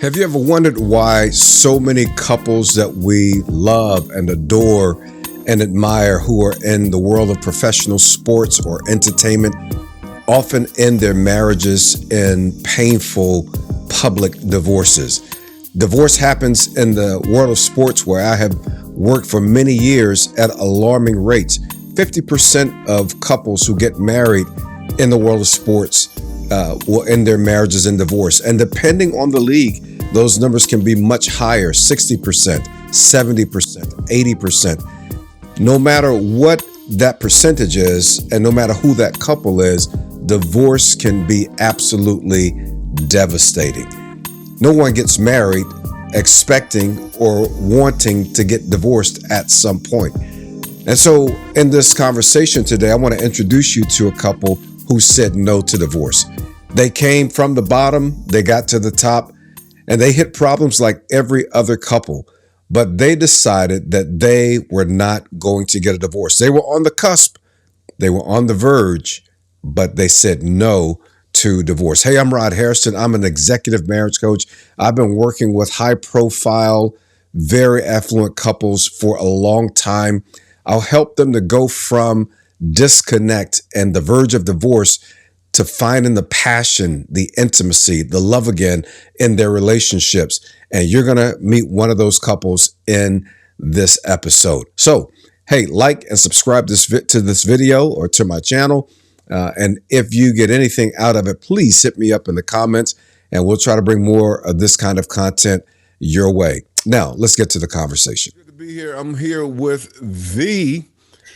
Have you ever wondered why so many couples that we love and adore and admire who are in the world of professional sports or entertainment often end their marriages in painful public divorces? Divorce happens in the world of sports where I have worked for many years at alarming rates. 50% of couples who get married in the world of sports will end their marriages in divorce. And depending on the league, those numbers can be much higher, 60%, 70%, 80%. No matter what that percentage is, and no matter who that couple is, divorce can be absolutely devastating. No one gets married expecting or wanting to get divorced at some point. And so in this conversation today, I want to introduce you to a couple who said no to divorce. They came from the bottom, they got to the top, and they hit problems like every other couple, but they decided that they were not going to get a divorce. They were on the cusp, they were on the verge, but they said no to divorce. Hey, I'm Rod Harrison. I'm an executive marriage coach. I've been working with high profile, very affluent couples for a long time. I'll help them to go from disconnect and the verge of divorce to finding the passion, the intimacy, the love again in their relationships. And you're going to meet one of those couples in this episode. So, hey, like and subscribe to this video or to my channel. And if you get anything out of it, please hit me up in the comments and we'll try to bring more of this kind of content your way. Now, let's get to the conversation. Good to be here. I'm here with the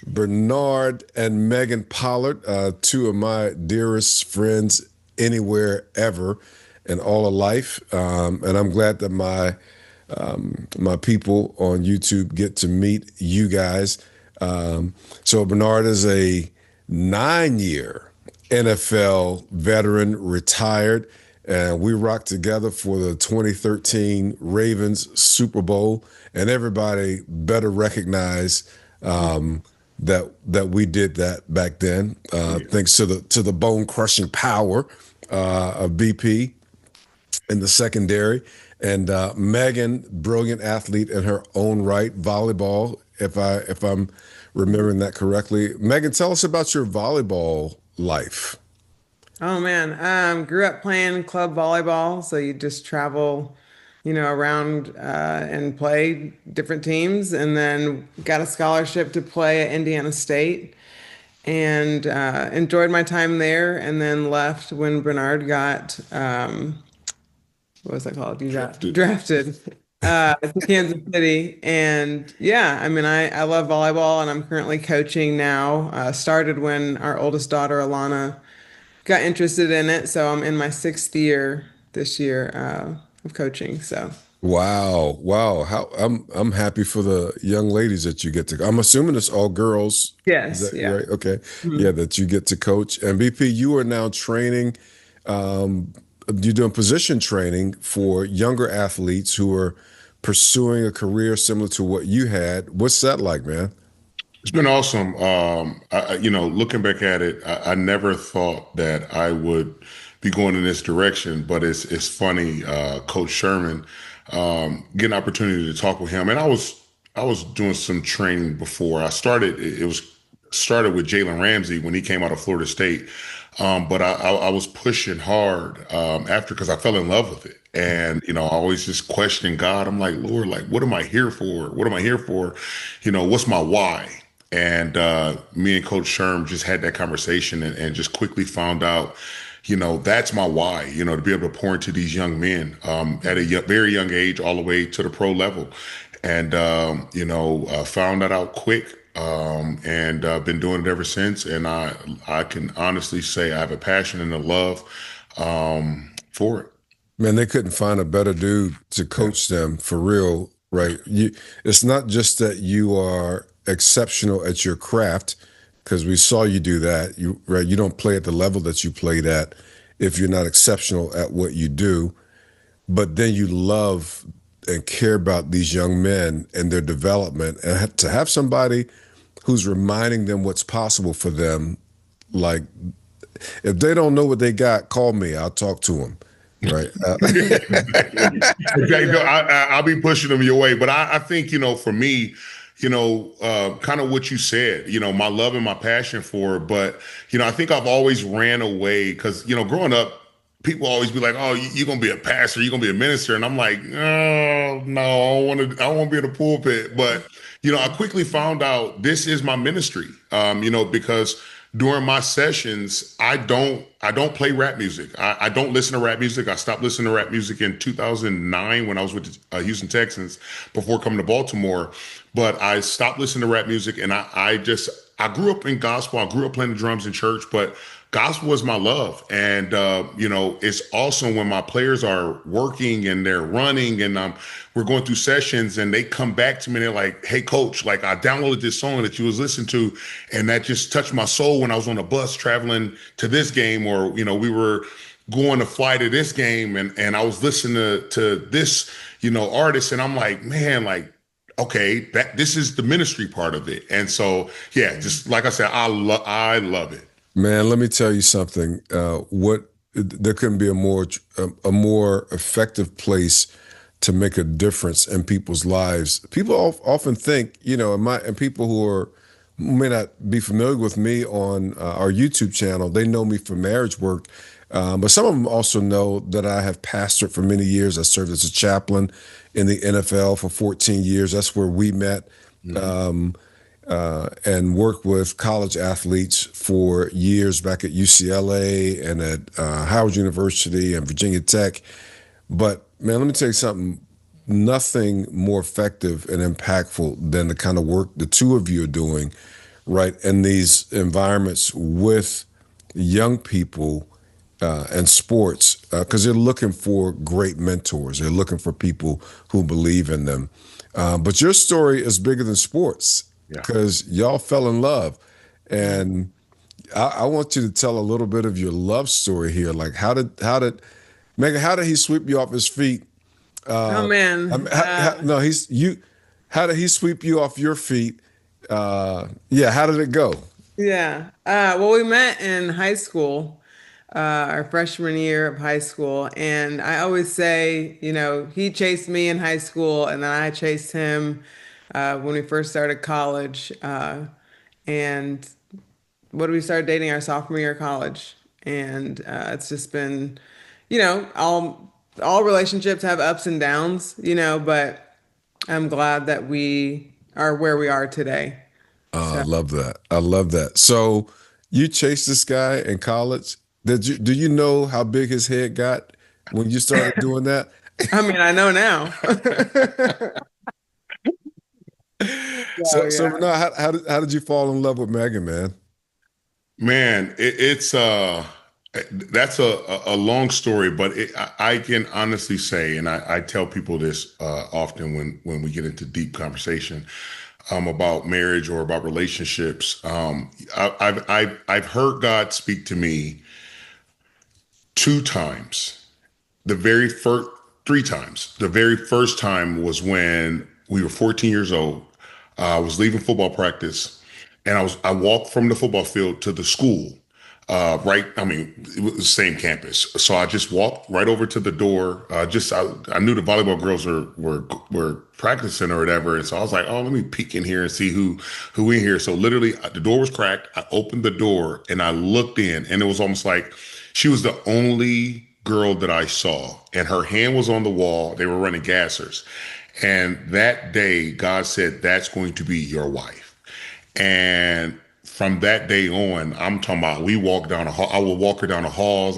Bernard and Megan Pollard, two of my dearest friends anywhere, ever, in all of life. And I'm glad that my people on YouTube get to meet you guys. So Bernard is a 9-year NFL veteran, retired, and we rocked together for the 2013 Ravens Super Bowl. And everybody better recognize that we did that back then, thanks to the bone crushing power of BP in the secondary. And Megan, brilliant athlete in her own right, volleyball, if I'm remembering that correctly. Megan, tell us about your volleyball life. Oh man, grew up playing club volleyball, so you just travel, around and play different teams, and then got a scholarship to play at Indiana State, and enjoyed my time there, and then left when Bernard got what was that called? You got drafted to Kansas City, and yeah, I mean, I love volleyball, and I'm currently coaching now. Started when our oldest daughter Alana got interested in it, so I'm in my 6th year this year of coaching. So Wow. I'm happy for the young ladies that you get to. I'm assuming it's all girls. Is yes, that yeah. right? Okay. Mhm. Yeah, that you get to coach. And BP, you are now training, you're doing position training for younger athletes who are pursuing a career similar to what you had. What's that like, man? It's been awesome. Looking back at it, I never thought that I would be going in this direction, but it's funny. Coach Sherman, get an opportunity to talk with him, and I was doing some training before I started. It started with Jalen Ramsey when he came out of Florida State, but I was pushing hard after, because I fell in love with it. And, I always just questioning God. I'm like, Lord, like, what am I here for? What am I here for? What's my why? And me and Coach Sherm just had that conversation, and just quickly found out, that's my why, to be able to pour into these young men at a very young age, all the way to the pro level. And, found that out quick, and been doing it ever since. And I can honestly say I have a passion and a love for it. Man, they couldn't find a better dude to coach them for real, right? It's not just that you are exceptional at your craft, because we saw you do that. You don't play at the level that you played at if you're not exceptional at what you do. But then you love and care about these young men and their development, and to have somebody who's reminding them what's possible for them. Like, if they don't know what they got, call me. I'll talk to them. Right. Exactly. Exactly. No, I'll be pushing them your way, but I think for me, kind of what you said, my love and my passion for it. But I think I've always ran away because growing up, people always be like, "Oh, you're gonna be a pastor, you're gonna be a minister," and I'm like, "Oh, no, I don't want to. I don't want to be in the pulpit." But I quickly found out this is my ministry. Because during my sessions, I don't play rap music. I don't listen to rap music. I stopped listening to rap music in 2009 when I was with the Houston Texans before coming to Baltimore. But I stopped listening to rap music, and I grew up in gospel. I grew up playing the drums in church, but gospel is my love. And it's awesome when my players are working and they're running, and we're going through sessions, and they come back to me and they're like, "Hey, coach, like I downloaded this song that you was listening to, and that just touched my soul when I was on a bus traveling to this game, or we were going to fly to this game, and I was listening to this artist," and I'm like, man, like, okay, that this is the ministry part of it. And so, yeah, just like I said, I love it. Man, let me tell you something. What there couldn't be a more effective place to make a difference in people's lives. People often think, and people who may not be familiar with me on our YouTube channel, they know me for marriage work. But some of them also know that I have pastored for many years. I served as a chaplain in the NFL for 14 years. That's where we met. Mhm. And worked with college athletes for years back at UCLA and at Howard University and Virginia Tech. But man, let me tell you something. Nothing more effective and impactful than the kind of work the two of you are doing, right, in these environments with young people and sports, because they're looking for great mentors. They're looking for people who believe in them. But your story is bigger than sports Yeah. because y'all fell in love. And I want you to tell a little bit of your love story here. Like, Megan, how did he sweep you off his feet? Oh man. No, how did he sweep you off your feet? Yeah, how did it go? Yeah. Well, we met in high school, our freshman year of high school. And I always say, he chased me in high school, and then I chased him when we first started college. And what did we start dating our sophomore year of college? And it's just been, all relationships have ups and downs, but I'm glad that we are where we are today. I So, love that. I love that. So you chased this guy in college. Do you know how big his head got when you started doing that? I mean, I know now. So, So yeah. now how did you fall in love with Megan, man? Man, it's that's a long story, but I can honestly say, and I tell people this often when we get into deep conversation about marriage or about relationships. I've heard God speak to me two times. The very first three times. The very first time was when we were 14 years old. I was leaving football practice, and I walked from the football field to the school. Right, I mean, it was the same campus, so I just walked right over to the door. I knew the volleyball girls were practicing or whatever, and so I was like, "Oh, let me peek in here and see who in here." So literally, the door was cracked. I opened the door and I looked in, and it was almost like she was the only girl that I saw, and her hand was on the wall. They were running gassers. And that day, God said, "That's going to be your wife." And from that day on, I'm talking about we walk down the hall. I would walk her down the halls.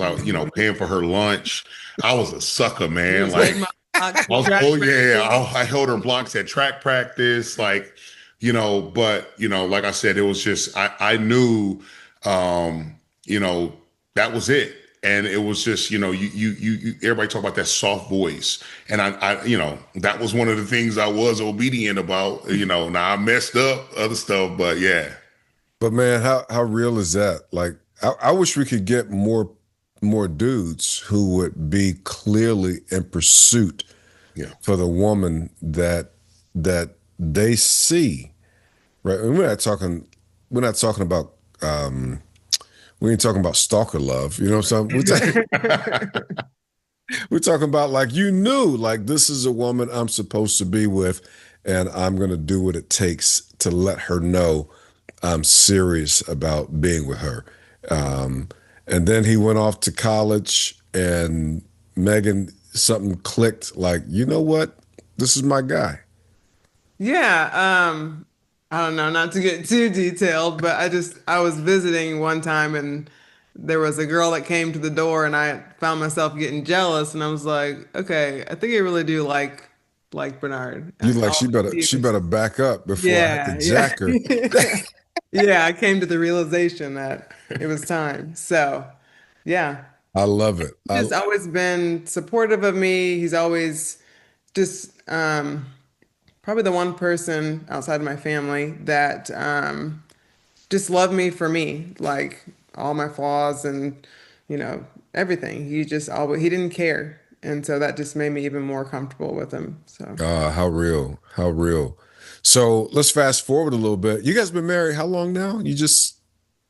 Paying for her lunch. I was a sucker, He man. was Like hitting my box I at was, track oh yeah, practice. I held her blocks at track practice. Like, but like I said, it was just I knew, um, you know, that was it. And it was just, everybody talk about that soft voice. And that was one of the things I was obedient about, now I messed up other stuff, but yeah. But man, how real is that? Like, I wish we could get more dudes who would be clearly in pursuit Yeah. for the woman that they see, right? And we're not talking about we ain't talking about stalker love, you know what I'm saying? We're talking about like you knew, like this is a woman I'm supposed to be with, and I'm gonna do what it takes to let her know I'm serious about being with her. Um, and then he went off to college, and Megan, something clicked. Like, you know what? This is my guy. Yeah, I don't know, not to get too detailed, but I was visiting one time and there was a girl that came to the door and I found myself getting jealous and I was like, okay, I think I really do like Bernard. You like All he she was, better back up before I have to yeah, yeah. jack her. Yeah, I came to the realization that it was time. So, yeah. I love it. He's always been supportive of me. He's always just probably the one person outside of my family that just loved me for me, like all my flaws and you know everything. He just always he didn't care, and so that just made me even more comfortable with him. So How real, how real. So let's fast forward a little bit. You guys been married how long now? You just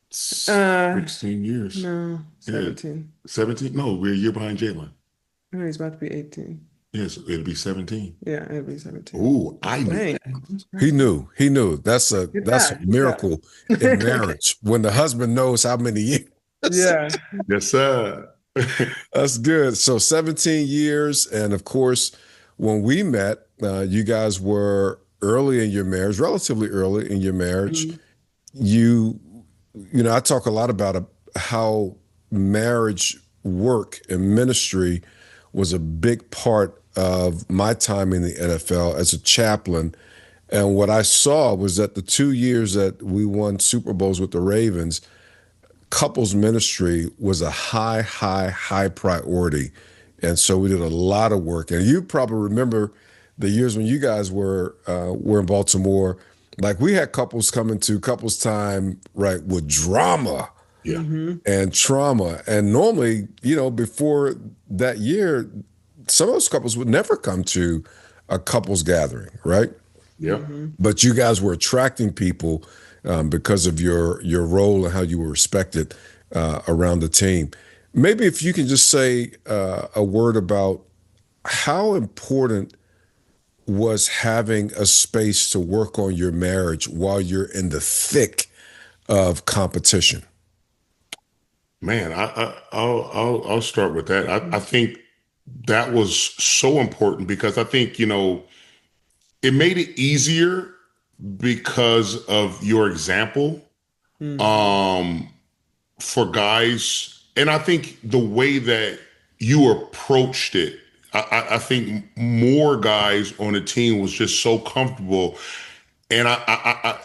16 years. no, Yeah. 17. 17? No, we're a year behind Jalen. No, he's about to be 18. Yes, it'll be 17. Yeah, it'll be 17. Ooh, I knew Dang. that. he knew. He knew. Get That's a that. Get miracle in that. marriage when the husband knows how many years. Yeah. Yes, sir. That's good. So 17 years. And of course, when we met, you guys were early in your marriage, relatively early in your marriage. Mhm. You, I talk a lot about how marriage work and ministry was a big part of my time in the NFL as a chaplain. And what I saw was that the 2 years that we won Super Bowls with the Ravens, couples ministry was a high, high, high priority. And so we did a lot of work. And you probably remember the years when you guys were in Baltimore. Like we had couples coming to couples time, right, with drama Yeah. and trauma. And normally, before that year, some of those couples would never come to a couples gathering, right? Yep. But you guys were attracting people because of your role and how you were respected around the team. Maybe if you can just say a word about how important was having a space to work on your marriage while you're in the thick of competition. Man, I'll start with that. I think that was so important because I think, it made it easier because of your example Mhm. um, for guys. And I think the way that you approached it, I think more guys on the team was just so comfortable. And I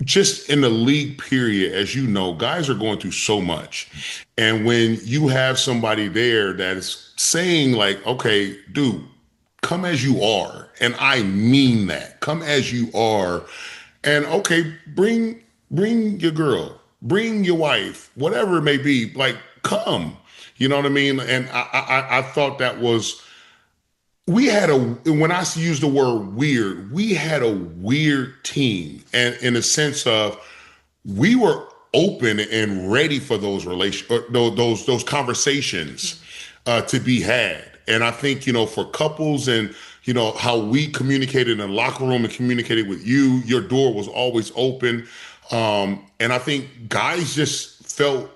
just in the league period, as you know, guys are going through so much. And when you have somebody there that is saying, like, okay, dude, come as you are. And I mean that. Come as you are. And okay, bring your girl, bring your wife, whatever it may be, like come. You know what I mean? And I thought that was we had a when I use the word weird, we had a weird team, and in the sense of we were open and ready for those those conversations to be had. And I think for couples and how we communicated in the locker room and communicated with you, your door was always open. And I think guys just felt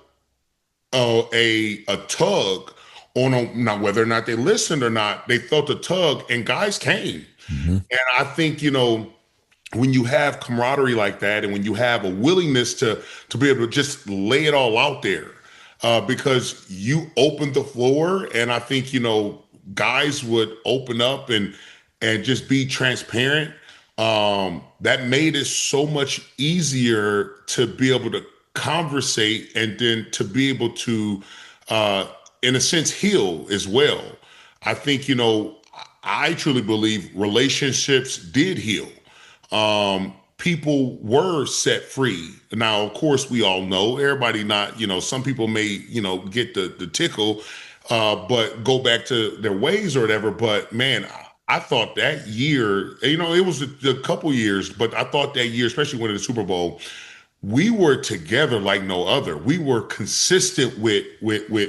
a tug on now whether or not they listened or not, they felt a tug, and guys came. Mm-hmm. And I think when you have camaraderie like that, and when you have a willingness to be able to just lay it all out there, because you opened the floor, and I think guys would open up and just be transparent. That made it so much easier to be able to conversate and then to be able to in a sense heal as well. I think I truly believe relationships did heal. People were set free. Now, of course, we all know everybody not, some people may, get the tickle, but go back to their ways or whatever. But man, I thought that year, it was a couple years, but I thought that year, especially winning the Super Bowl, we were together like no other. We were consistent with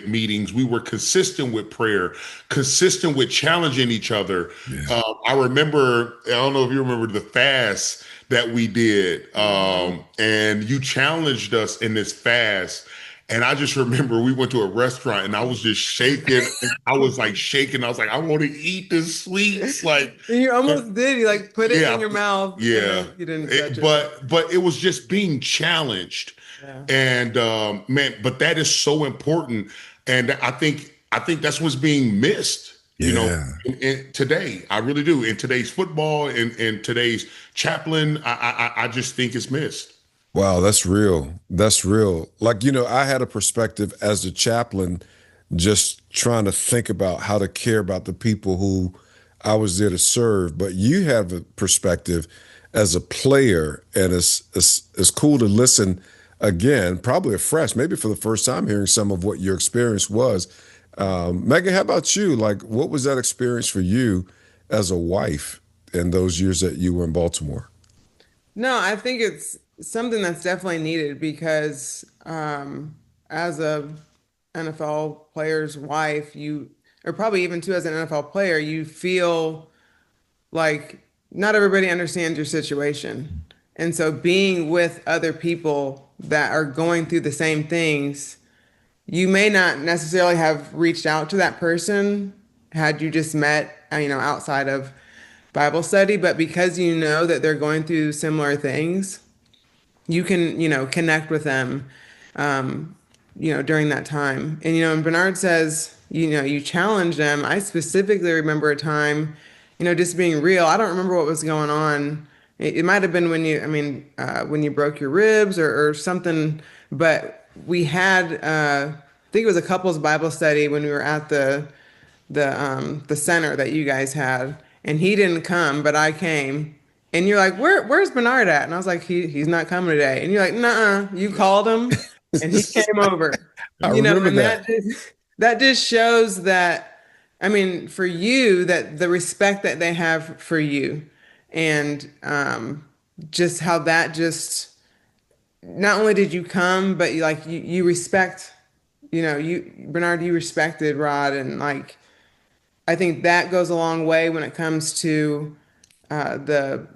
meetings. We were consistent with prayer, consistent with challenging each other. Yeah. I remember, I don't know if you remember the fast that we did, and you challenged us in this fast. And I just remember we went to a restaurant and I was just shaking. I was like shaking. I was like, I want to eat the sweets. Like, And you almost did. You like put it yeah, in your mouth. And yeah. then you didn't touch it. But it was just being challenged, Yeah. and man, but that is so important, and I think that's what's being missed. You know, Yeah. today, I really do. In today's football, in today's chaplain, I just think it's missed. Wow, that's real. That's real. Like, I had a perspective as a chaplain, just trying to think about how to care about the people who I was there to serve. But you have a perspective as a player, and it's cool to listen again, probably afresh, maybe for the first time, hearing some of what your experience was. Megan, how about you? Like, what was that experience for you as a wife in those years that you were in Baltimore? No, I think it's something that's definitely needed because as a NFL player's wife, or probably even too as an NFL player, you feel like not everybody understands your situation. And so being with other people that are going through the same things, you may not necessarily have reached out to that person had you just met, outside of Bible study, but because you know that they're going through similar things, you can, connect with them, during that time. And Bernard says, you challenge them. I specifically remember a time, just being real. I don't remember what was going on. It might have been when you broke your ribs or something, but we had, I think it was a couples Bible study when we were at the center that you guys had, and he didn't come, but I came. And you're like, where's Bernard at? And I was like, he's not coming today. And you're like, nuh-uh, you called him and he came over. I remember And that. that just shows that, for you, that the respect that they have for you and just how that just, not only did you come, but you respect, Bernard, you respected Rod. And like, I think that goes a long way when it comes to the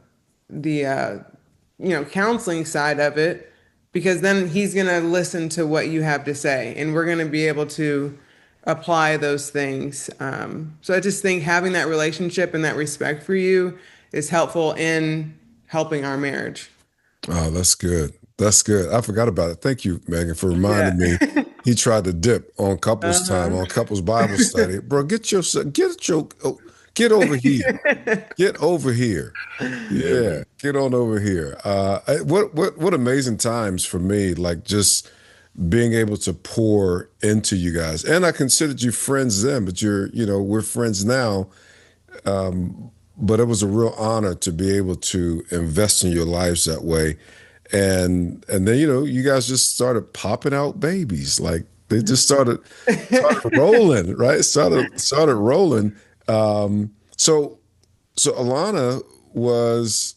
counseling side of it, because then he's going to listen to what you have to say and we're going to be able to apply those things. So I just think having that relationship and that respect for you is helpful in helping our marriage. Oh, that's good. That's good. I forgot about it. Thank you, Megan, for Yeah. reminding me. He tried to dip on couples time, Uh-huh. on couples Bible study. Bro, get over here. Get over here. Yeah, get on over here. What amazing times for me, like just being able to pour into you guys. And I considered you friends then, but we're friends now. But it was a real honor to be able to invest in your lives that way. And then you guys just started popping out babies. Like they just started rolling, right? Started rolling. So Alana was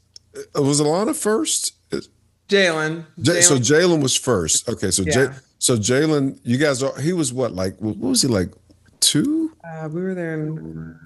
Alana first? Jalen. So Jalen. Jalen was first. Okay, Yeah. so Jalen, you guys he was what, like, what was he, like, two? We were there in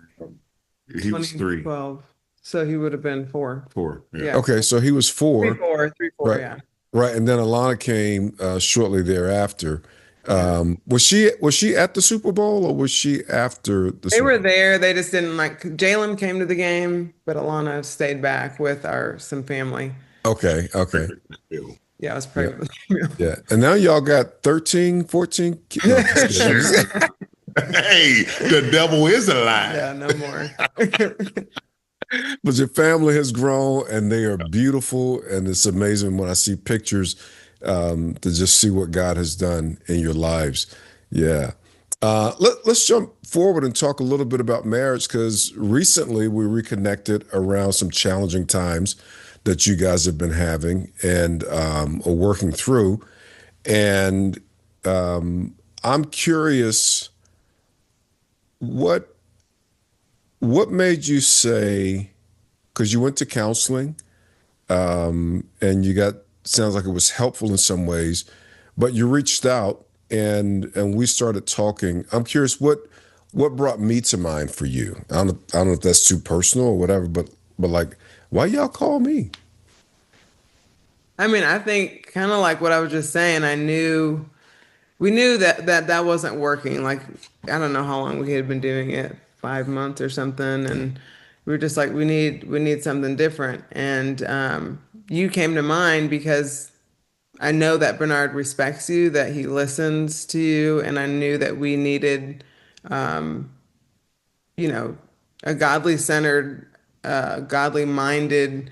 He was three, 2012. So he would have been four. four. Yeah. Yeah. Okay, so he was four. Three, four, Right. yeah. Right, and then Alana came shortly thereafter. Was she at the Super Bowl, or was she after the They Super were Bowl? there. They just didn't Jalen came to the game, but Alana stayed back with some family. Okay, okay. Yeah, I was Yeah, pregnant. with yeah. And now y'all got 13, 14 kids. No, I'm just kidding. Hey, the devil is alive. Yeah, no more. But your family has grown and they are beautiful. And it's amazing when I see pictures, to just see what God has done in your lives. Yeah. Let's jump forward and talk a little bit about marriage, because recently we reconnected around some challenging times that you guys have been having and are working through. And I'm curious, what made you say, because you went to counseling, and you got sounds like it was helpful in some ways, but you reached out and we started talking. I'm curious what brought me to mind for you. I don't know if that's too personal or whatever, but like, why y'all call me? I mean, I think kind of like what I was just saying, we knew that wasn't working. Like, I don't know how long we had been doing it, 5 months or something, and we were just like, we need something different. And you came to mind because I know that Bernard respects you, that he listens to you, and I knew that we needed, you know, a godly centered, godly minded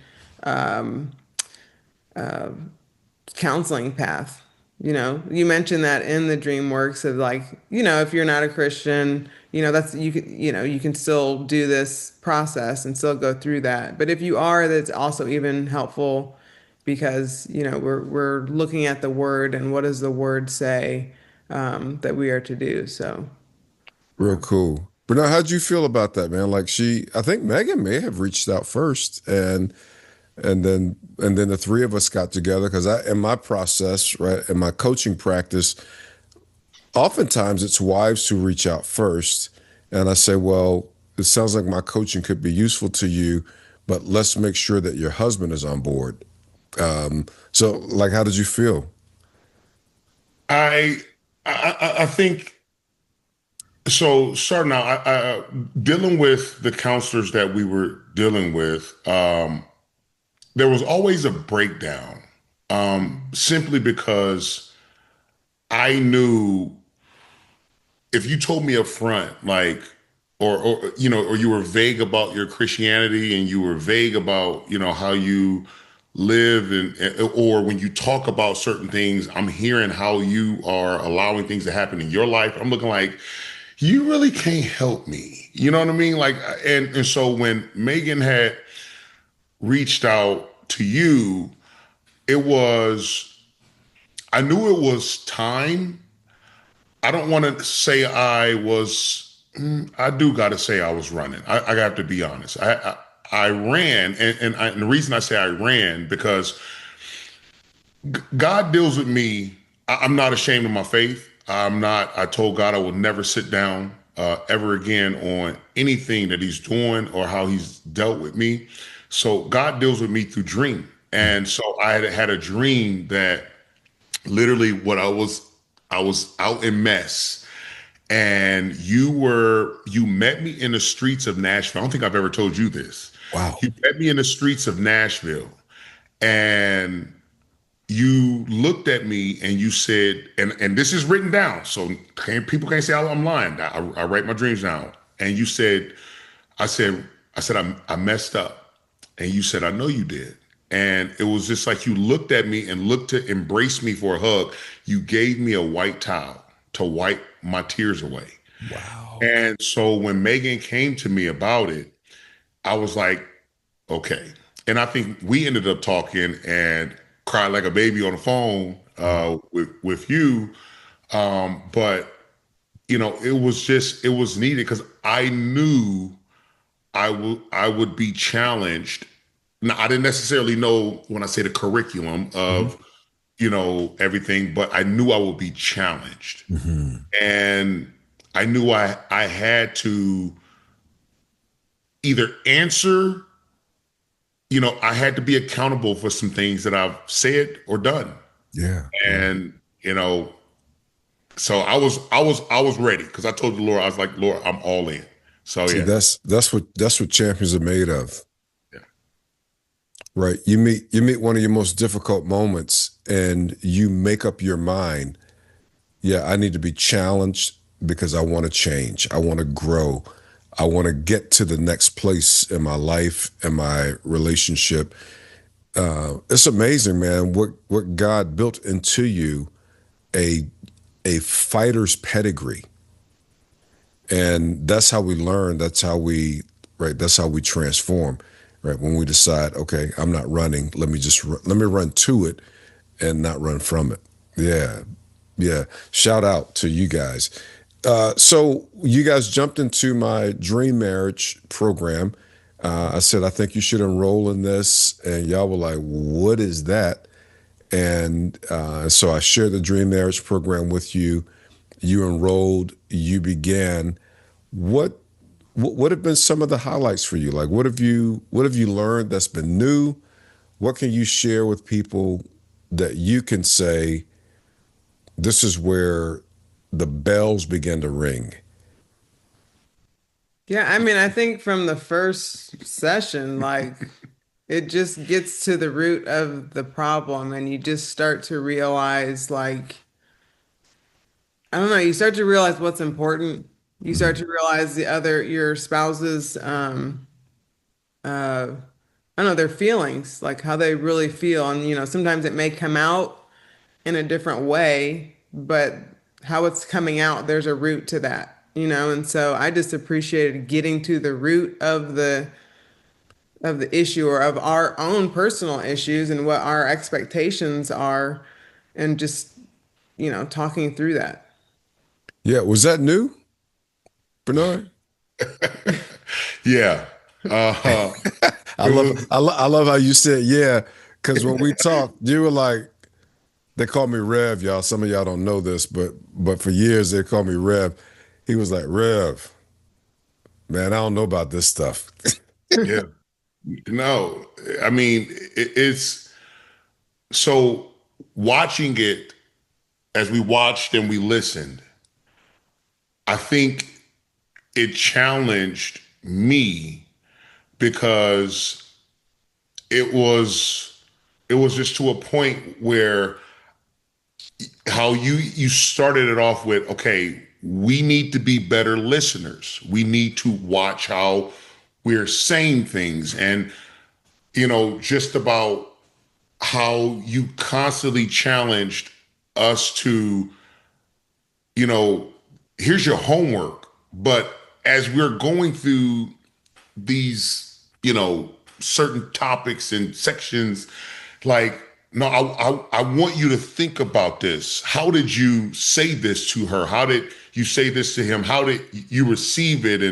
counseling path. You mentioned that in the DreamWorks of like, if you're not a Christian, that's you can still do this process and still go through that. But if you are, that's also even helpful because, we're looking at the word and what does the word say that we are to do. So, Real cool. But now, how'd you feel about that, man? Like I think Megan may have reached out first, and then the three of us got together because in my process, right, in my coaching practice, oftentimes it's wives who reach out first, and I say, well, it sounds like my coaching could be useful to you, but let's make sure that your husband is on board. So, like, how did you feel? I I think so. Starting out, dealing with the counselors that we were dealing with, there was always a breakdown, simply because I knew if you told me up front, like, or you were vague about your Christianity and you were vague about, how you live or when you talk about certain things, I'm hearing how you are allowing things to happen in your life. I'm looking like you really can't help me. You know what I mean? Like, and so when Megan had reached out to you, it was, I knew it was time. I don't want to say I do got to say I was running. I have to be honest. I ran, and the reason I say I ran because God deals with me. I'm not ashamed of my faith. I'm not. I told God I will never sit down ever again on anything that He's doing or how He's dealt with me. So God deals with me through dream, and so I had a dream that literally what I was out in mess, and you met me in the streets of Nashville. I don't think I've ever told you this. Wow. You met me in the streets of Nashville, and you looked at me and you said, and this is written down, so people can't say I'm lying. I write my dreams down. And you said, I said, I messed up, and you said, I know you did. And it was just like you looked at me and looked to embrace me for a hug. You gave me a white towel to wipe my tears away. Wow. And so when Megan came to me about it, I was like, okay. And I think we ended up talking and cried like a baby on the phone with you. But it was needed because I knew I would be challenged. Now, I didn't necessarily know when I say the curriculum of everything, but I knew I would be challenged, and I knew I had to either answer. I had to be accountable for some things that I've said or done. Yeah. And so I was ready because I told the Lord, I was like, Lord, I'm all in. So See, yeah. that's what champions are made of. Yeah. Right. You meet one of your most difficult moments and you make up your mind. Yeah, I need to be challenged because I want to change. I want to grow. I want to get to the next place in my life and my relationship. It's amazing, man, what God built into you, a a fighter's pedigree. And that's how we learn. That's how we transform, right? When we decide, okay, I'm not running. Let me run to it and not run from it. Yeah. Yeah. Shout out to you guys. So you guys jumped into my dream marriage program. I said, I think you should enroll in this. And y'all were like, what is that? And so I shared the Dream Marriage Program with you. You enrolled, you began. What have been some of the highlights for you? Like what have you learned that's been new? What can you share with people that you can say, this is where the bells begin to ring? Yeah, I mean, I think from the first session, like it just gets to the root of the problem, and you just start to realize, like, I don't know, you start to realize what's important. You start to realize your spouse's, I don't know, their feelings, like how they really feel. And, sometimes it may come out in a different way, but how it's coming out, there's a root to that. And so I just appreciated getting to the root of the issue, or of our own personal issues and what our expectations are, and just, talking through that. Yeah, was that new, Bernard? Yeah. I love how you said yeah, because when we talked, you were like, they call me Rev, y'all. Some of y'all don't know this, but for years they called me Rev. He was like, Rev, man, I don't know about this stuff. Yeah. No, I mean, it's so watching it as we watched and we listened, I think it challenged me because it was just to a point where how you started it off with, okay, we need to be better listeners. We need to watch how we're saying things, and just about how you constantly challenged us to, here's your homework. But as we're going through these, certain topics and sections, like, no, I want you to think about this. How did you say this to her? How did you say this to him? How did you receive it?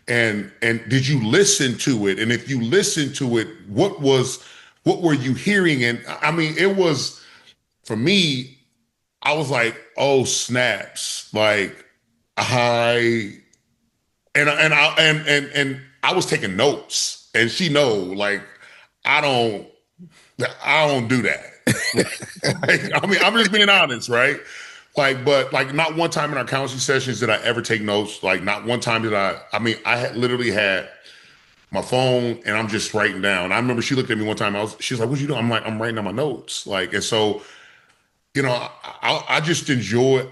And did you listen to it? And if you listened to it, what were you hearing? And I mean, it was, for me, I was like, oh snaps. Like and I was taking notes, and she know, like, I don't do that. Like, I mean, I'm just being honest, right? Like, but like, not one time in our counseling sessions did I ever take notes. Like, not one time did I mean, I had literally had my phone and I'm just writing down. I remember she looked at me one time. She was like, "What you doing?" I'm like, "I'm writing down my notes." Like, and so, I just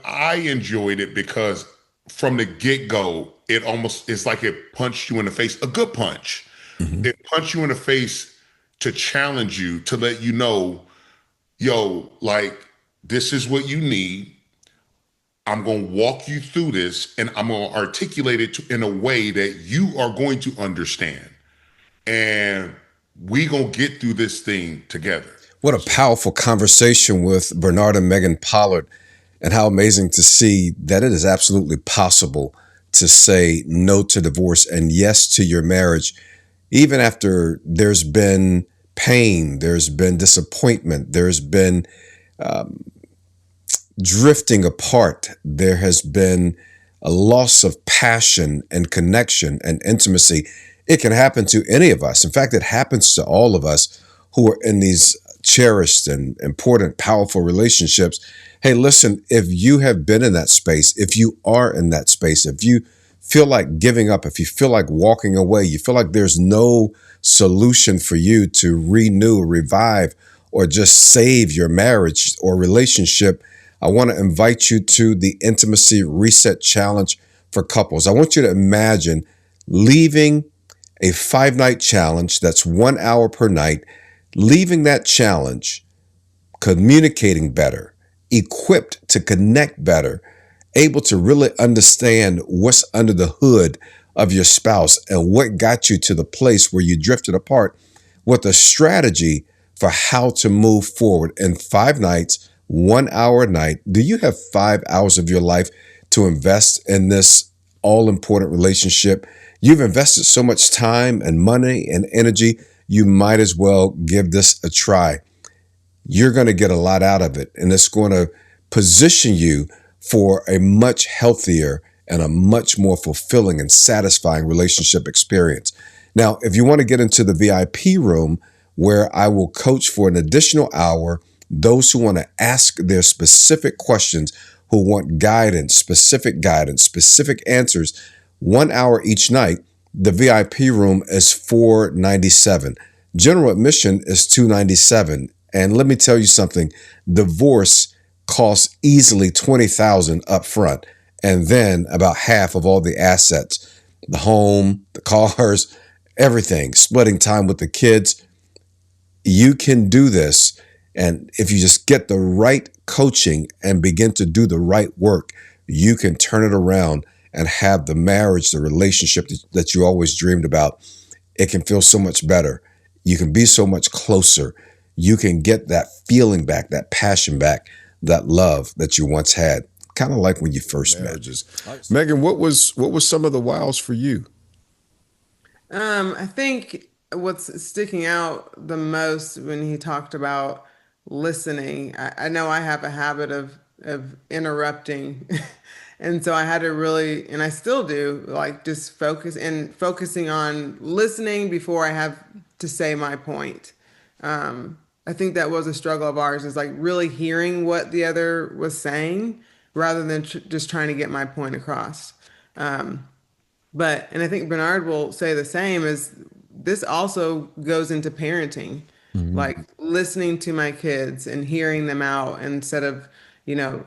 I enjoyed it because from the get-go, it's like it punched you in the face, a good punch. Mm-hmm. It punched you in the face to challenge you, to let you know, yo, like, this is what you need. I'm going to walk you through this, and I'm going to articulate it in a way that you are going to understand. And we going to get through this thing together. What a powerful conversation with Bernard and Megan Pollard, and how amazing to see that it is absolutely possible to say no to divorce and yes to your marriage, even after there's been pain, there's been disappointment, there's been drifting apart, there has been a loss of passion and connection and intimacy. It can happen to any of us. In fact, it happens to all of us who are in these cherished and important, powerful relationships. Hey, listen, if you have been in that space, if you are in that space, if you feel like giving up, if you feel like walking away, you feel like there's no solution for you to renew, revive, or just save your marriage or relationship, I want to invite you to the Intimacy Reset Challenge for couples. I want you to imagine leaving a 5-night challenge that's 1 hour per night, leaving that challenge, communicating better, equipped to connect better, able to really understand what's under the hood of your spouse and what got you to the place where you drifted apart, with a strategy for how to move forward in 5 nights, 1 hour a night. Do you have 5 hours of your life to invest in this all-important relationship? You've invested so much time and money and energy, you might as well give this a try. you're going to get a lot out of it. And it's going to position you for a much healthier and a much more fulfilling and satisfying relationship experience. Now, if you want to get into the VIP room where I will coach for an additional hour, those who want to ask their specific questions, who want guidance, specific answers, 1 hour each night, the VIP room is $497. General admission is $297. And let me tell you something, divorce costs easily $20,000 up front, and then about half of all the assets, the home, the cars, everything, splitting time with the kids. You can do this. And if you just get the right coaching and begin to do the right work, you can turn it around and have the marriage, the relationship that you always dreamed about. It can feel so much better. You can be so much closer. You can get that feeling back, that passion back, that love that you once had, kind of like when you first met. Megan, what was some of the wows for you? I think what's sticking out the most when he talked about listening, I know I have a habit of interrupting. And so I had to really, and I still do, like just focusing on listening before I have to say my point. I think that was a struggle of ours, is like really hearing what the other was saying rather than just trying to get my point across. And I think Bernard will say the same, is this also goes into parenting, like listening to my kids and hearing them out instead of, you know,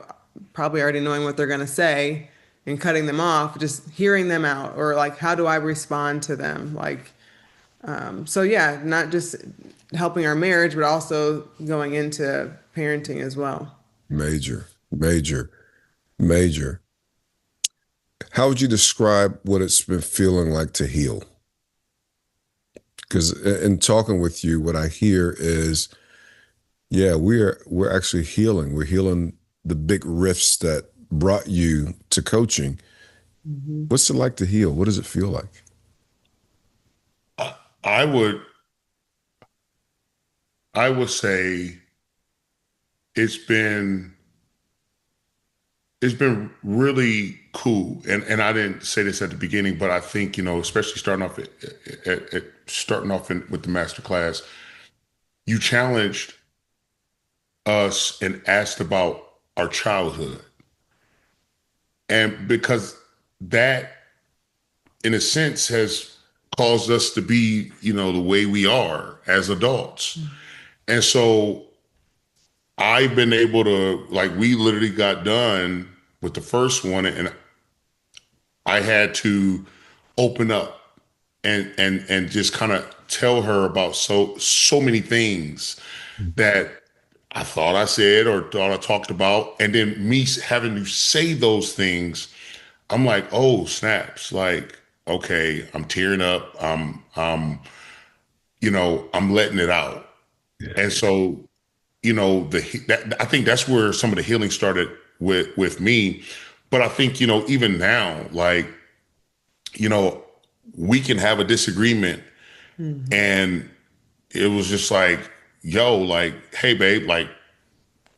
probably already knowing what they're going to say and cutting them off, just hearing them out, or like, how do I respond to them? Like, so yeah, not just helping our marriage, but also going into parenting as well. Major, major, major. How would you describe what it's been feeling like to heal? Because in talking with you, what I hear is, yeah, we're actually healing. We're healing the big rifts that brought you to coaching. What's it like to heal? What does it feel like? I would I would say it's been it's been really cool. And I didn't say this at the beginning, but I think, especially starting off with the master class, you challenged us and asked about our childhood. And because that, in a sense, has caused us to be, the way we are as adults. And so I've been able to, like, we literally got done with the first one, and I had to open up and just kind of tell her about so many things that I thought I said or thought I talked about. And then me having to say those things, I'm like, oh, snaps. Like, okay, I'm tearing up. I'm letting it out. Yeah. And so, I think that's where some of the healing started with me. But I think, even now, like, we can have a disagreement, and it was just like, yo, like, hey, babe, like,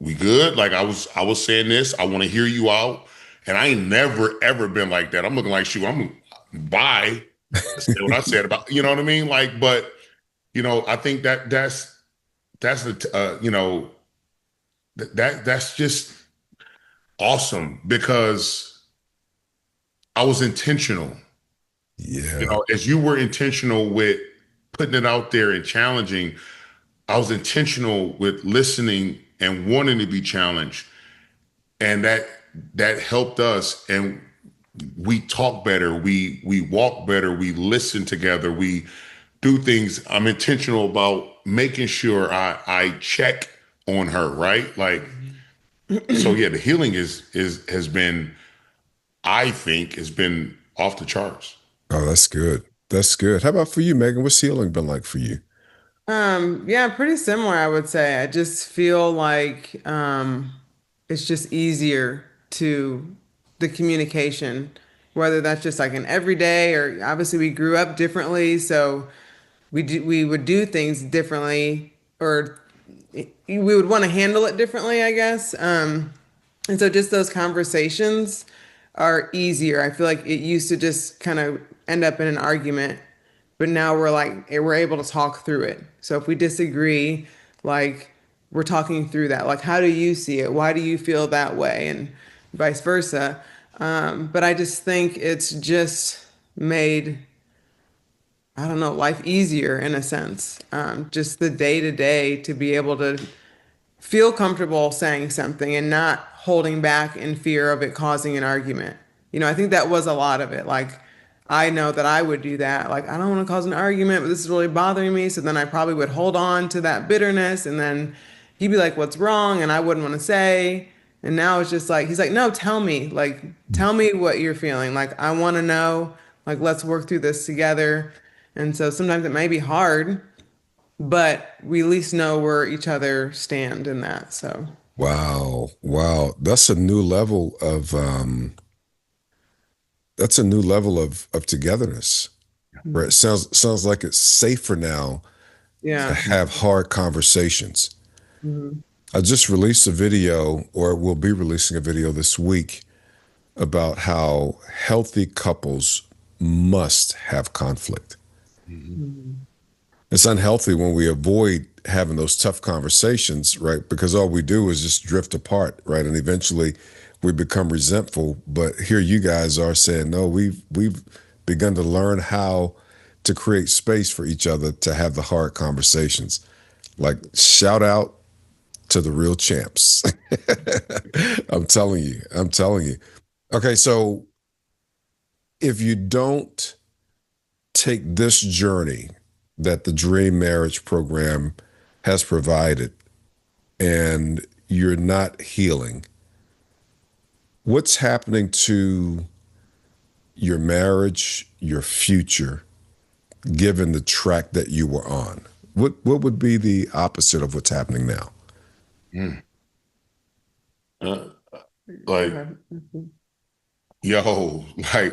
we good? Like, I was saying this, I want to hear you out. And I ain't never, ever been like that. I'm looking like, shoot, I'm bye. Say what I said about, you know what I mean? Like, but, I think that's the, that's just awesome, because I was intentional. Yeah. As you were intentional with putting it out there and challenging, I was intentional with listening and wanting to be challenged. And that helped us. And we talk better, we walk better, we listen together, we do things. I'm intentional about making sure I check on her, right? Like, so yeah, the healing has been, I think, has been off the charts. Oh, that's good. That's good. How about for you, Megan? What's healing been like for you? Yeah, pretty similar, I would say. I just feel like it's just easier to the communication, whether that's just like an everyday, or obviously we grew up differently, so we would do things differently, or we would want to handle it differently, I guess. And so just those conversations are easier. I feel like it used to just kind of end up in an argument, but now we're able to talk through it. So if we disagree, like we're talking through that. Like, how do you see it? Why do you feel that way? And vice versa. But I just think it's just made, I don't know, life easier in a sense. Just the day to day to be able to feel comfortable saying something and not holding back in fear of it causing an argument. I think that was a lot of it. Like, I know that I would do that. Like, I don't want to cause an argument, but this is really bothering me. So then I probably would hold on to that bitterness. And then he'd be like, what's wrong? And I wouldn't want to say. And now it's just like, he's like, no, tell me. Like, tell me what you're feeling. Like, I want to know. Like, let's work through this together. And so sometimes it may be hard, but we at least know where each other stand in that. So Wow, wow, that's a new level of togetherness. Right? Sounds like it's safer now to yeah. have hard conversations. Mhm. I just released a video, or will be releasing a video this week about how healthy couples must have conflict. Mhm. It's unhealthy when we avoid having those tough conversations, right? Because all we do is just drift apart, right? And eventually we become resentful. But here you guys are saying, no, we've begun to learn how to create space for each other to have the hard conversations. Like, shout out to the real champs. I'm telling you, I'm telling you. Okay, so if you don't take this journey that the Dream Marriage Program has provided and you're not healing, what's happening to your marriage, your future, given the track that you were on? What would be the opposite of what's happening now? Mm. Uh, Go like, ahead. yo, like,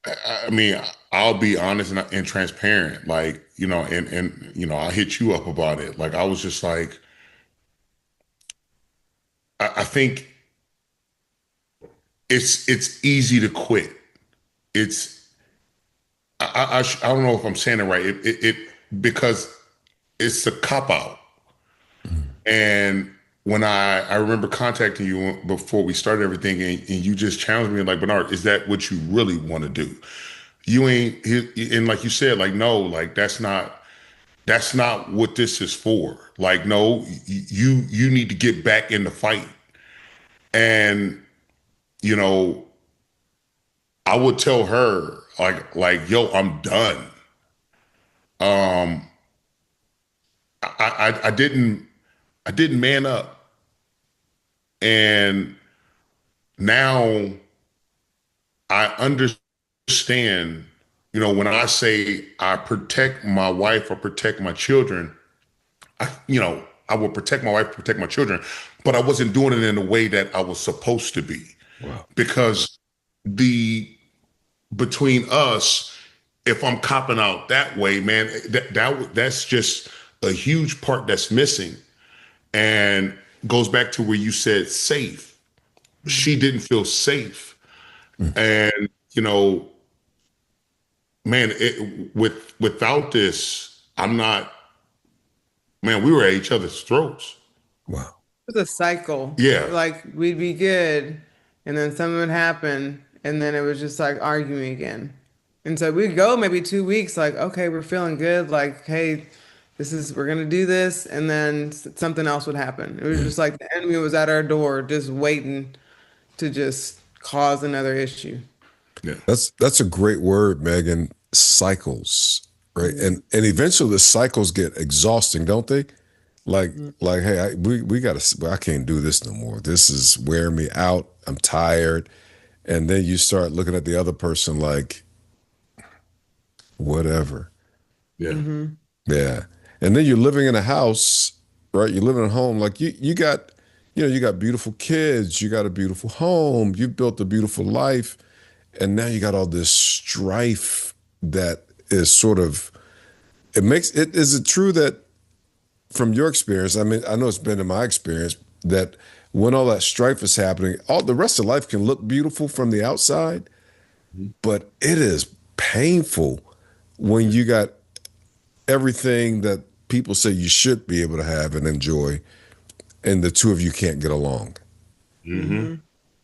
I mean, I'll be honest and transparent. Like, and I hit you up about it. Like, I was just like, I think it's easy to quit. It's I don't know if I'm saying it right. It because it's a cop out. And when I remember contacting you before we started everything, and you just challenged me like, Bernard, is that what you really want to do? You ain't, and like you said, like, no, like that's not what this is for. Like, no, you need to get back in the fight. And you know, I would tell her like, yo, I'm done. Um, I didn't man up, and now I understand. When I say I protect my wife or protect my children, I will protect my wife, protect my children, but I wasn't doing it in the way that I was supposed to be Wow. because the between us, if I'm copping out that way, man, that's just a huge part that's missing, and goes back to where you said safe. She didn't feel safe, and you know, man, without this, I'm not. Man, we were at each other's throats. Wow. It was a cycle. Yeah, Like, we'd be good, and then something would happen, and then it was just like arguing again. And so we'd go maybe 2 weeks, like, okay, we're feeling good. Like, hey, we're gonna do this, and then something else would happen. It was just like the enemy was at our door, just waiting to just cause another issue. yeah, That's a great word, Megan. Cycles, right? Mhm. And eventually the cycles get exhausting, don't they? Like like hey, we got to. I can't do this no more. This is wearing me out. I'm tired. And then you start looking at the other person like whatever. yeah, Mm-hmm. Yeah. And then you're living in a house, right? You're living at home. Like you got, you got beautiful kids, you got a beautiful home, you've built a beautiful life, and now you got all this strife that is sort of it makes it is it true that from your experience, I mean, I know it's been in my experience that when all that strife is happening, all the rest of life can look beautiful from the outside, but it is painful when you got everything that people say you should be able to have and enjoy, and the two of you can't get along. Hmm.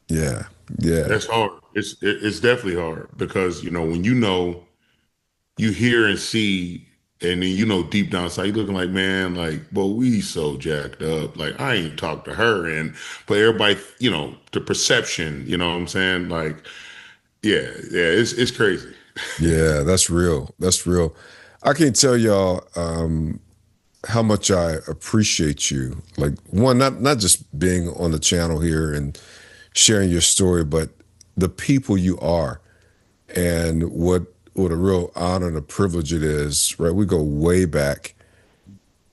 Yeah, yeah, That's hard. It's definitely hard because when you hear and see, and then deep down inside, you're looking like, man, like, boy, we so jacked up. Like, I ain't talked to her, and but everybody, the perception, you know what I'm saying? Like, yeah, yeah, it's crazy. yeah. That's real. That's real. I can't tell y'all how much I appreciate you. Like one, not just being on the channel here and sharing your story, but the people you are and what a real honor and a privilege it is, right? We go way back,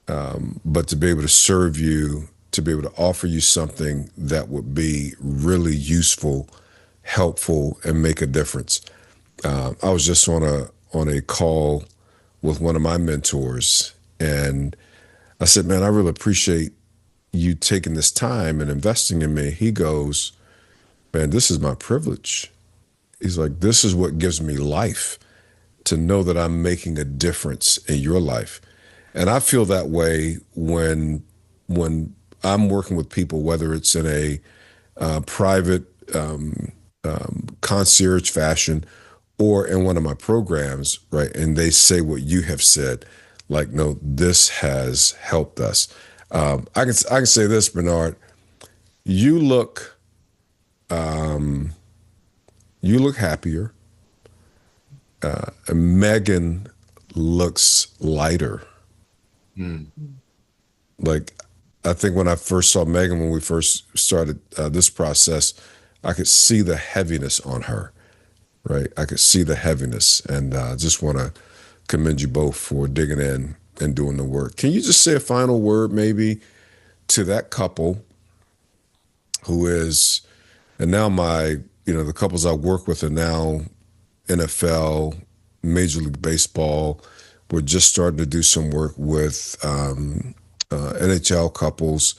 but to be able to serve you, to be able to offer you something that would be really useful, helpful, and make a difference. I was just on a call with one of my mentors, and I said, "Man, I really appreciate you taking this time and investing in me." He goes, "Man, this is my privilege." He's like, "This is what gives me life, to know that I'm making a difference in your life." And I feel that way when I'm working with people, whether it's in a private concierge fashion or in one of my programs, right? And they say what you have said, like, "No, this has helped us." I can say this, Bernard. You look you look happier. Megan looks lighter. Like, I think when I first saw Megan, when we first started this process, I could see the heaviness on her, right? I could see the heaviness. And I just want to commend you both for digging in and doing the work. Can you just say a final word, maybe, to that couple who is, and now the couples I work with are now NFL, Major League Baseball. We're just starting to do some work with NHL couples.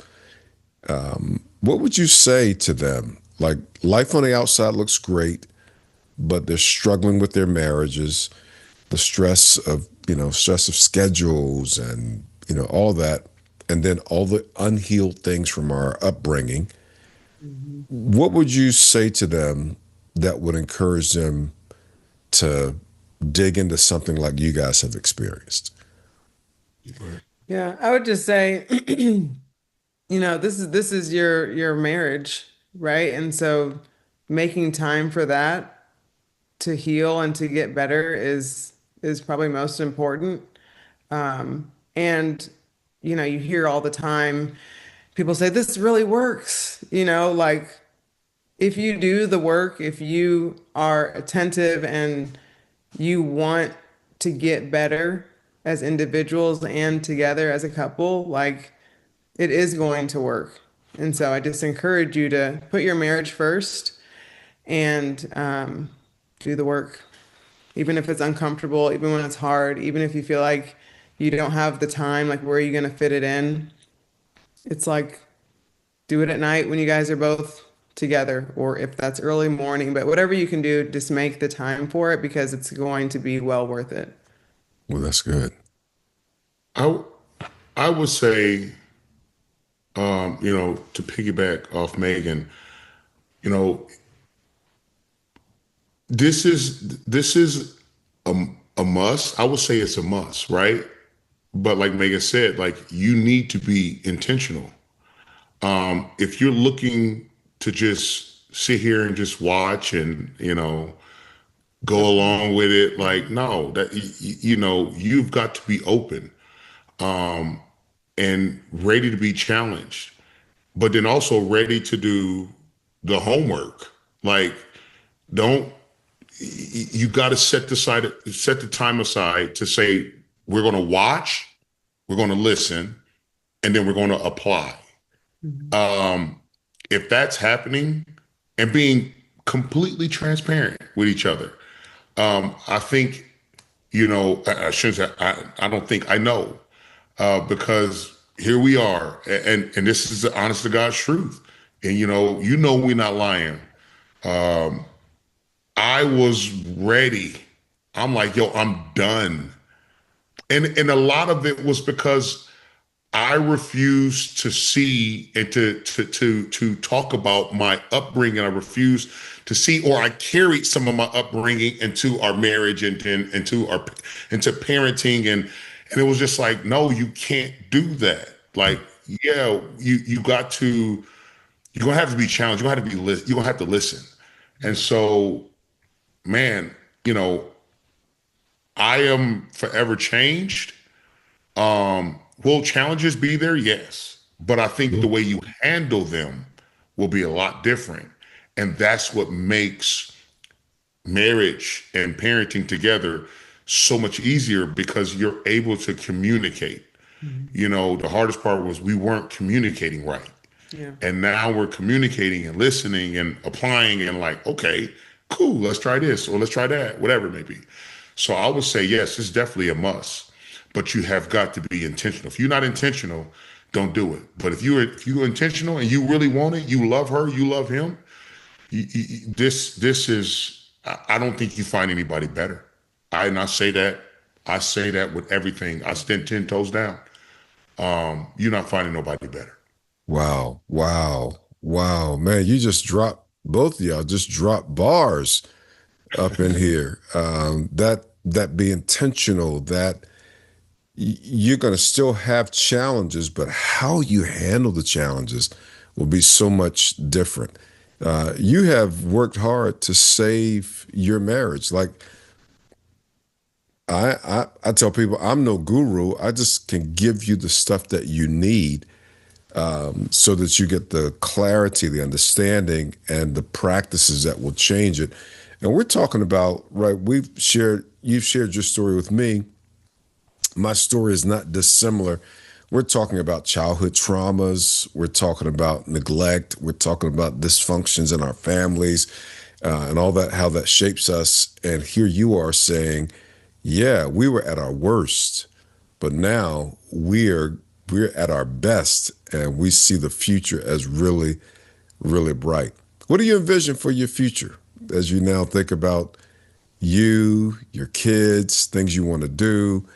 What would you say to them? Like, life on the outside looks great, but they're struggling with their marriages, the stress of schedules and, all that, and then all the unhealed things from our upbringing. What would you say to them that would encourage them to dig into something like you guys have experienced? Yeah, I would just say, this is your marriage, right? And so making time for that to heal and to get better is probably most important. And you hear all the time people say this really works, like if you do the work, if you are attentive and you want to get better as individuals and together as a couple, like it is going to work. And so I just encourage you to put your marriage first and do the work, even if it's uncomfortable, even when it's hard, even if you feel like you don't have the time, like where are you going to fit it in? It's like do it at night when you guys are both together, or if that's early morning, but whatever you can do, just make the time for it because it's going to be well worth it. Well, that's good. I I would say, to piggyback off Megan, you know, this is a must. I would say it's a must, right? But like Megan said, like you need to be intentional. If you're looking to just sit here and just watch and go along with it, like no, that you've got to be open and ready to be challenged, but then also ready to do the homework. Like, don't you got to set the time aside to say we're going to watch, we're going to listen, and then we're going to apply. Um, if that's happening and being completely transparent with each other, I think I shouldn't say I don't think I know because here we are, and this is the honest to God's truth. And we're not lying. I was ready. I'm like, yo, I'm done. And a lot of it was because I refused to see and to talk about my upbringing. I refused to see, or I carried some of my upbringing into our marriage and then into parenting, and it was just like, no, you can't do that. Like, yeah, you got to, you're gonna have to be challenged. You're gonna have to listen. And so, man, you know, I am forever changed. Will challenges be there? Yes. But I think the way you handle them will be a lot different. And that's what makes marriage and parenting together so much easier because you're able to communicate. The hardest part was we weren't communicating right. Yeah. And now we're communicating and listening and applying and like, okay, cool, let's try this or let's try that, whatever it may be. So I would say, yes, it's definitely a must, but you have got to be intentional. If you're not intentional, don't do it. But if you're intentional and you really want it, you love her, you love him, this is, I don't think you find anybody better. I say that with everything. I stand 10 toes down. You're not finding nobody better. Wow, wow, wow, man! You just dropped both of y'all just dropped bars up in here. That be intentional. That you're going to still have challenges, but how you handle the challenges will be so much different. You have worked hard to save your marriage. Like I tell people, I'm no guru. I just can give you the stuff that you need so that you get the clarity, the understanding, and the practices that will change it. And we're talking about, right, you've shared your story with me. My story is not dissimilar. We're talking about childhood traumas. We're talking about neglect. We're talking about dysfunctions in our families and all that, how that shapes us. And here you are saying, yeah, we were at our worst, but now we're at our best and we see the future as really, really bright. What do you envision for your future as you now think about you, your kids, things you want to do?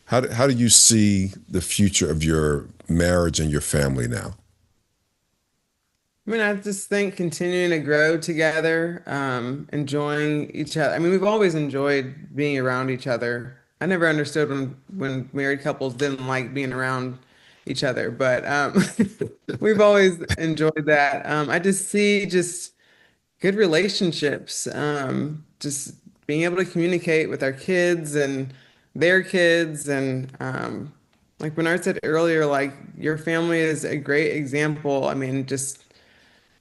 How do you see the future of your marriage and your family now? I mean, I just think continuing to grow together, enjoying each other. I mean, we've always enjoyed being around each other. I never understood when married couples didn't like being around each other, but we've always enjoyed that. I just see just good relationships, just being able to communicate with our kids and their kids, and like Bernard said earlier, like your family is a great example. I mean, just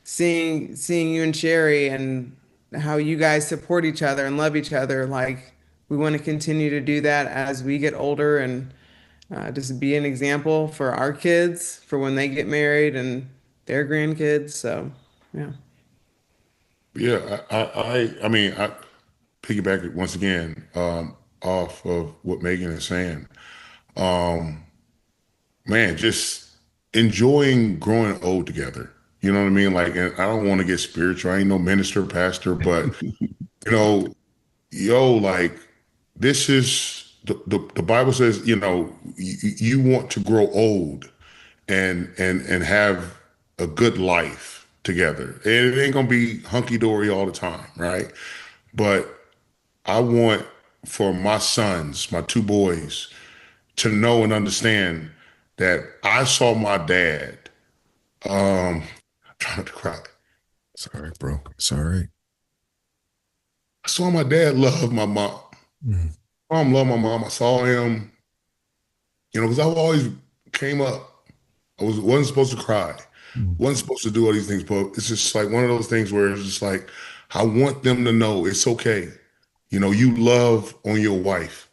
seeing you and Sherry and how you guys support each other and love each other. Like we want to continue to do that as we get older and just be an example for our kids for when they get married and their grandkids. So, yeah. Yeah, I piggyback it once again off of what Megan is saying. Um, Man, just enjoying growing old together. You know what I mean? Like, and I don't want to get spiritual. I ain't no minister, pastor, but you know, like this is the Bible says, you want to grow old and have a good life together. And it ain't gonna be hunky dory all the time, right? But I want for my sons, my two boys, to know and understand that I saw my dad. I'm trying not to cry. Sorry, bro. Sorry. I saw my dad love my mom. Mm. Mom loved my mom. I saw him, because I always came up. Wasn't supposed to cry, wasn't supposed to do all these things, but it's just like one of those things where it's just like I want them to know it's okay. You love on your wife.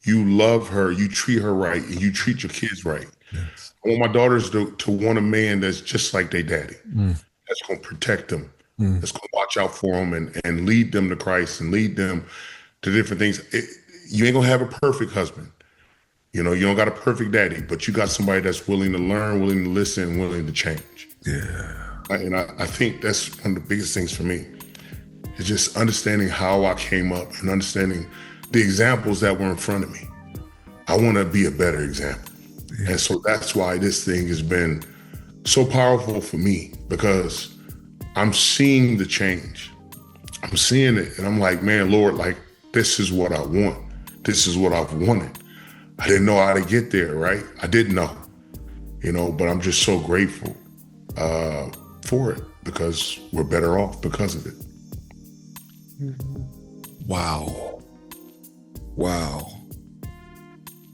You love her, you treat her right, and you treat your kids right. Yes. I want my daughters to want a man that's just like their daddy, Mm. that's going to protect them, Mm. that's going to watch out for them and lead them to Christ and lead them to different things. You ain't going to have a perfect husband. You know, you don't got a perfect daddy, but you got somebody that's willing to learn, willing to listen, willing to change. And I think that's one of the biggest things for me. It's just understanding how I came up and understanding the examples that were in front of me. I want to be a better example. And so that's why this thing has been so powerful for me, because I'm seeing the change. I'm seeing it, and I'm like, man, Lord, like, this is what I want. This is what I've wanted. I didn't know how to get there, right? I didn't know, you know, but I'm just so grateful for it, because we're better off because of it. Wow. Wow.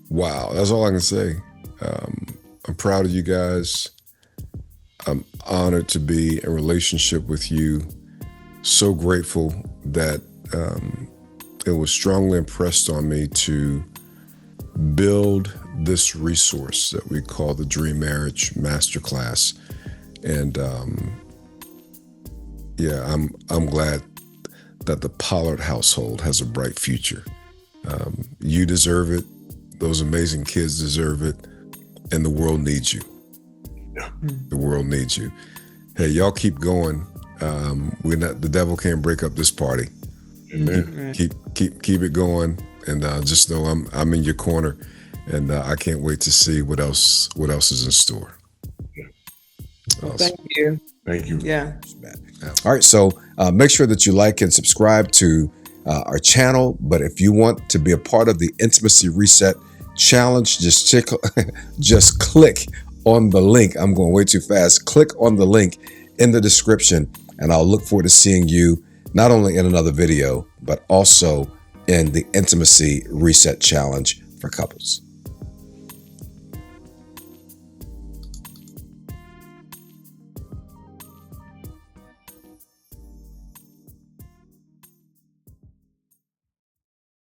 Wow. That's all I can say. I'm proud of you guys. I'm honored to be in relationship with you. So grateful that it was strongly impressed on me to build this resource that we call the Dream Marriage Masterclass. And I'm glad that the Pollard household has a bright future. You deserve it. Those amazing kids deserve it. And the world needs you. Yeah. The world needs you. Hey, y'all keep going. The devil can't break up this party. Amen. Keep it going, and just know I'm in your corner, and I can't wait to see what else is in store. Yeah. Well, thank you. Thank you. Yeah. All right, so make sure that you like and subscribe to our channel. But if you want to be a part of the Intimacy Reset Challenge, just click on the link. I'm going way too fast. Click on the link in the description, and I'll look forward to seeing you not only in another video, but also in the Intimacy Reset Challenge for couples.